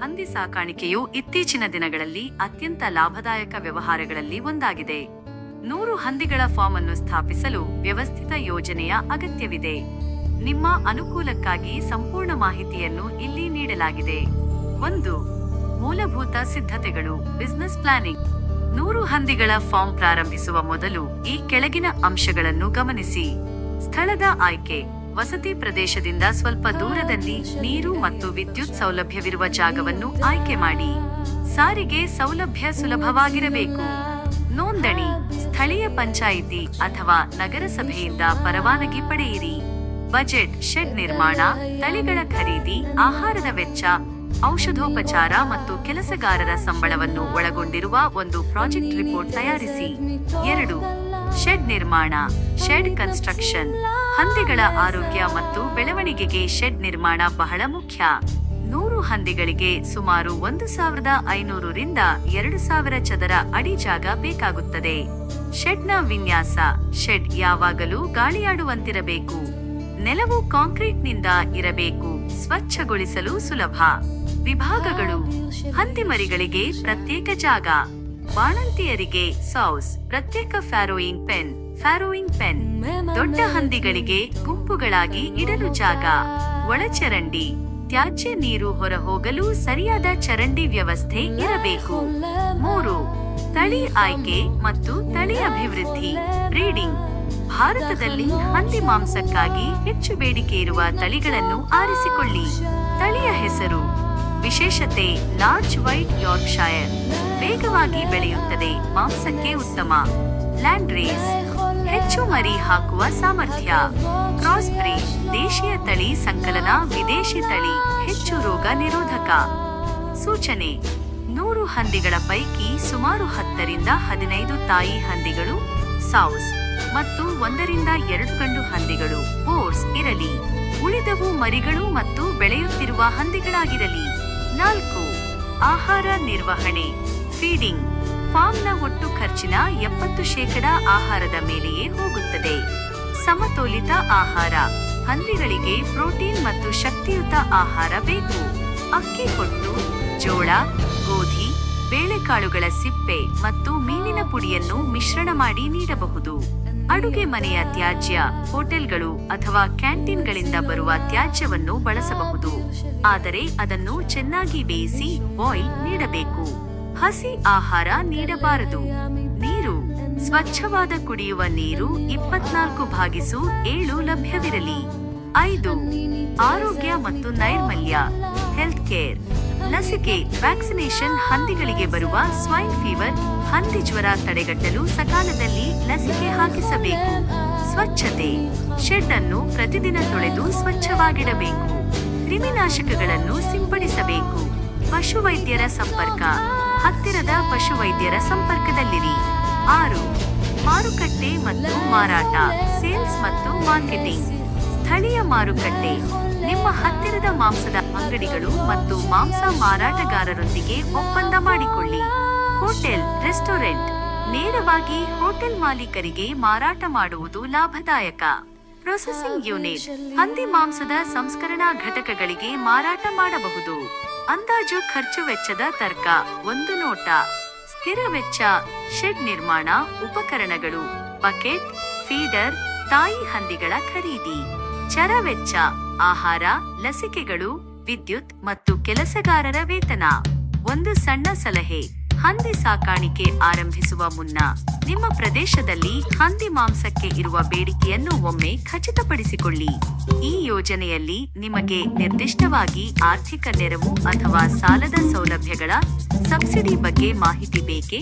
ಹಂದಿ ಸಾಕಾಣಿಕೆಯು ಇತ್ತೀಚಿನ ದಿನಗಳಲ್ಲಿ ಅತ್ಯಂತ ಲಾಭದಾಯಕ ವ್ಯವಹಾರಗಳಲ್ಲಿ ಒಂದಾಗಿದೆ. 100 ಹಂದಿಗಳ ಫಾರ್ಮ್ ಅನ್ನು ಸ್ಥಾಪಿಸಲು ವ್ಯವಸ್ಥಿತ ಯೋಜನೆಯ ಅಗತ್ಯವಿದೆ. ನಿಮ್ಮ ಅನುಕೂಲಕ್ಕಾಗಿ ಸಂಪೂರ್ಣ ಮಾಹಿತಿಯನ್ನು ಇಲ್ಲಿ ನೀಡಲಾಗಿದೆ. 1. ಮೂಲಭೂತ ಸಿದ್ಧತೆಗಳು. Business planning. 100 ಹಂದಿಗಳ ಫಾರ್ಮ್ ಪ್ರಾರಂಭಿಸುವ ಮೊದಲು ಈ ಕೆಳಗಿನ ಅಂಶಗಳನ್ನು ಗಮನಿಸಿ. ಸ್ಥಳದ ಆಯ್ಕೆ. ವಸತಿ ಪ್ರದೇಶದಿಂದ ಸ್ವಲ್ಪ ದೂರದಲ್ಲಿ ನೀರು ಮತ್ತು ವಿದ್ಯುತ್ ಸೌಲಭ್ಯವಿರುವ ಜಾಗವನ್ನು ಆಯ್ಕೆ ಮಾಡಿ. ಸಾರಿಗೆ ಸೌಲಭ್ಯ ಸುಲಭವಾಗಿರಬೇಕು. ನೋಂದಣಿ. ಸ್ಥಳೀಯ ಪಂಚಾಯಿತಿ ಅಥವಾ ನಗರಸಭೆಯಿಂದ ಪರವಾನಗಿ ಪಡೆಯಿರಿ. ಬಜೆಟ್. ಶೆಡ್ ನಿರ್ಮಾಣ, ತಳಿಗಳ ಖರೀದಿ, ಆಹಾರದ ವೆಚ್ಚ, ಔಷಧೋಪಚಾರ ಮತ್ತು ಕೆಲಸಗಾರರ ಸಂಬಳವನ್ನು ಒಳಗೊಂಡಿರುವ ಒಂದು ಪ್ರಾಜೆಕ್ಟ್ ರಿಪೋರ್ಟ್ ತಯಾರಿಸಿ. 2. ಶೆಡ್ ನಿರ್ಮಾಣ. Shed construction. ಹಂದಿಗಳ ಆರೋಗ್ಯ ಮತ್ತು ಬೆಳವಣಿಗೆಗೆ ಶೆಡ್ ನಿರ್ಮಾಣ ಬಹಳ ಮುಖ್ಯ. 100 ಹಂದಿಗಳಿಗೆ ಸುಮಾರು 1500 ರಿಂದ 2000 ಚದರ ಅಡಿ ಜಾಗ ಬೇಕಾಗುತ್ತದೆ. ಶೆಡ್ನ ವಿನ್ಯಾಸ. ಶೆಡ್ ಯಾವಾಗಲೂ ಗಾಳಿಯಾಡುವಂತಿರಬೇಕು. ನೆಲವು ಕಾಂಕ್ರೀಟ್ನಿಂದ ಇರಬೇಕು. ಸ್ವಚ್ಛಗೊಳಿಸಲು ಸುಲಭ. ವಿಭಾಗಗಳು. ಹಂದಿಮರಿಗಳಿಗೆ ಪ್ರತ್ಯೇಕ ಜಾಗ. ಬಾಣಂತಿಯರಿಗೆ ಸೌಸ್. ಪ್ರತ್ಯೇಕ ಫ್ಯಾರೋಯಿಂಗ್ ಪೆನ್. ದೊಡ್ಡ ಹಂದಿಗಳಿಗೆ ಗುಂಪುಗಳಾಗಿ ಇಡಲು ಜಾಗ. ಒಳಚರಂಡಿ. ತ್ಯಾಜ್ಯ ನೀರು ಹೊರಹೋಗಲು ಸರಿಯಾದ ಚರಂಡಿ ವ್ಯವಸ್ಥೆ ಇರಬೇಕು. 3. ತಳಿ ಆಯ್ಕೆ ಮತ್ತು ತಳಿ ಅಭಿವೃದ್ಧಿ. ಬ್ರೀಡಿಂಗ್. ಭಾರತದಲ್ಲಿ ಹಂದಿ ಮಾಂಸಕ್ಕಾಗಿ ಹೆಚ್ಚು ಬೇಡಿಕೆ ಇರುವ ತಳಿಗಳನ್ನು ಆರಿಸಿಕೊಳ್ಳಿ. ತಳಿಯ ಹೆಸರು. ವಿಶೇಷತೆ. Large white Yorkshire. ವೇಗವಾಗಿ ಬೆಳೆಯುತ್ತದೆ, ಮಾಂಸಕ್ಕೆ ಉತ್ತಮ. Landrace. ಹೆಚ್ಚು ಮರಿ ಹಾಕುವ ಸಾಮರ್ಥ್ಯ. Crossbreed. ದೇಶೀಯ ತಳಿ ಸಂಕಲನ, ವಿದೇಶಿ ತಳಿ, ಹೆಚ್ಚು ರೋಗ ನಿರೋಧಕ. ಸೂಚನೆ. 100 ಹಂದಿಗಳ ಪೈಕಿ ಸುಮಾರು 10 ರಿಂದ 15 ತಾಯಿ ಹಂದಿಗಳು ಸೌಸ್ ಮತ್ತು 1 ರಿಂದ 2 ಗಂಡು ಹಂದಿಗಳು ಬೋರ್ಸ್ ಇರಲಿ. ಉಳಿದವು ಮರಿಗಳು ಮತ್ತು ಬೆಳೆಯುತ್ತಿರುವ ಹಂದಿಗಳಾಗಿರಲಿ. 4. ಆಹಾರ ನಿರ್ವಹಣೆ. ಫೀಡಿಂಗ್. ಫಾರ್ಮ್ನ ಒಟ್ಟು ಖರ್ಚಿನ 70% ಆಹಾರದ ಮೇಲೆಯೇ ಹೋಗುತ್ತದೆ. ಸಮತೋಲಿತ ಆಹಾರ. ಹಂದಿಗಳಿಗೆ ಪ್ರೋಟೀನ್ ಮತ್ತು ಶಕ್ತಿಯುತ ಆಹಾರ ಬೇಕು. ಅಕ್ಕಿ ಹೊಟ್ಟು, ಜೋಳ, ಗೋಧಿ, ಬೇಳೆಕಾಳುಗಳ ಸಿಪ್ಪೆ ಮತ್ತು ಮೀನಿನ ಪುಡಿಯನ್ನು ಮಿಶ್ರಣ ಮಾಡಿ ನೀಡಬಹುದು. ಅಡುಗೆ ಮನೆಯ ತ್ಯಾಜ್ಯ. ಹೋಟೆಲ್ಗಳು ಅಥವಾ ಕ್ಯಾಂಟೀನ್ಗಳಿಂದ ಬರುವ ತ್ಯಾಜ್ಯವನ್ನು ಬಳಸಬಹುದು, ಆದರೆ ಅದನ್ನು ಚೆನ್ನಾಗಿ ಬೇಯಿಸಿ ಬಾಯ್ಲ್ ನೀಡಬೇಕು. ಹಸಿ ಆಹಾರ ನೀಡಬಾರದು. ನೀರು. ಸ್ವಚ್ಛವಾದ ಕುಡಿಯುವ ನೀರು 24/7 ಲಭ್ಯವಿರಲಿ. 5. ಆರೋಗ್ಯ ಮತ್ತು ನೈರ್ಮಲ್ಯ. Health care. ಲಸಿಕೆ. ವ್ಯಾಕ್ಸಿನೇಷನ್. ಹಂದಿಗಳಿಗೆ ಬರುವ ಸ್ವೈನ್ ಫೀವರ್, ಹಂದಿ ಜ್ವರ ತಡೆಗಟ್ಟಲು ಸಕಾಲದಲ್ಲಿ ಲಸಿಕೆ ಹಾಕಿಸಬೇಕು. ಸ್ವಚ್ಛತೆ. ಶೆಡ್ ಅನ್ನು ಪ್ರತಿದಿನ ತೊಳೆದು ಸ್ವಚ್ಛವಾಗಿಡಬೇಕು. ಕ್ರಿಮಿನಾಶಕಗಳನ್ನು ಸಿಂಪಡಿಸಬೇಕು. ಪಶುವೈದ್ಯರ ಸಂಪರ್ಕ. ಹತ್ತಿರದ ಪಶುವೈದ್ಯರ ಸಂಪರ್ಕದಲ್ಲಿರಿ. 6. ಮಾರುಕಟ್ಟೆ ಮತ್ತು ಮಾರಾಟ. ಸೇಲ್ಸ್ ಮತ್ತು ಮಾರ್ಕೆಟಿಂಗ್. ಸ್ಥಳೀಯ ಮಾರುಕಟ್ಟೆ. ನಿಮ್ಮ ಹತ್ತಿರದ ಮಾಂಸದ ಅಂಗಡಿಗಳು ಮತ್ತು ಮಾಂಸ ಮಾರಾಟಗಾರರೊಂದಿಗೆ ಒಪ್ಪಂದ ಮಾಡಿಕೊಳ್ಳಿ. Hotel, restaurant. ನೇರವಾಗಿ ಹೋಟೆಲ್ ಮಾಲೀಕರಿಗೆ ಮಾರಾಟ ಮಾಡುವುದು ಲಾಭದಾಯಕ. Processing unit. ಹಂದಿ ಮಾಂಸದ ಸಂಸ್ಕರಣಾ ಘಟಕಗಳಿಗೆ ಮಾರಾಟ ಮಾಡಬಹುದು. ಅಂದಾಜು ಖರ್ಚು ವೆಚ್ಚದ ತರ್ಕ. ಒಂದು ನೋಟ. ಸ್ಥಿರ ವೆಚ್ಚ. ಶೆಡ್ ನಿರ್ಮಾಣ, ಉಪಕರಣಗಳು, ಬಕೆಟ್, ಫೀಡರ್, ತಾಯಿ ಹಂದಿಗಳ ಖರೀದಿ. ಚರ ವೆಚ್ಚ. ಆಹಾರ, ಲಸಿಕೆಗಳು, ವಿದ್ಯುತ್ ಮತ್ತು ಕೆಲಸಗಾರರ ವೇತನ. ಒಂದು ಸಣ್ಣ ಸಲಹೆ. ಹಂದಿ ಸಾಕಾಣಿಕೆ ಆರಂಭಿಸುವ ಮುನ್ನ ನಿಮ್ಮ ಪ್ರದೇಶದಲ್ಲಿ ಹಂದಿ ಮಾಂಸಕ್ಕೆ ಇರುವ ಬೇಡಿಕೆಯನ್ನು ಒಮ್ಮೆ ಖಚಿತಪಡಿಸಿಕೊಳ್ಳಿ. ಈ ಯೋಜನೆಯಲ್ಲಿ ನಿಮಗೆ ನಿರ್ದಿಷ್ಟವಾಗಿ ಆರ್ಥಿಕ ನೆರವು ಅಥವಾ ಸಾಲದ ಸೌಲಭ್ಯಗಳ ಸಬ್ಸಿಡಿ ಬಗ್ಗೆ ಮಾಹಿತಿ ಬೇಕೇ?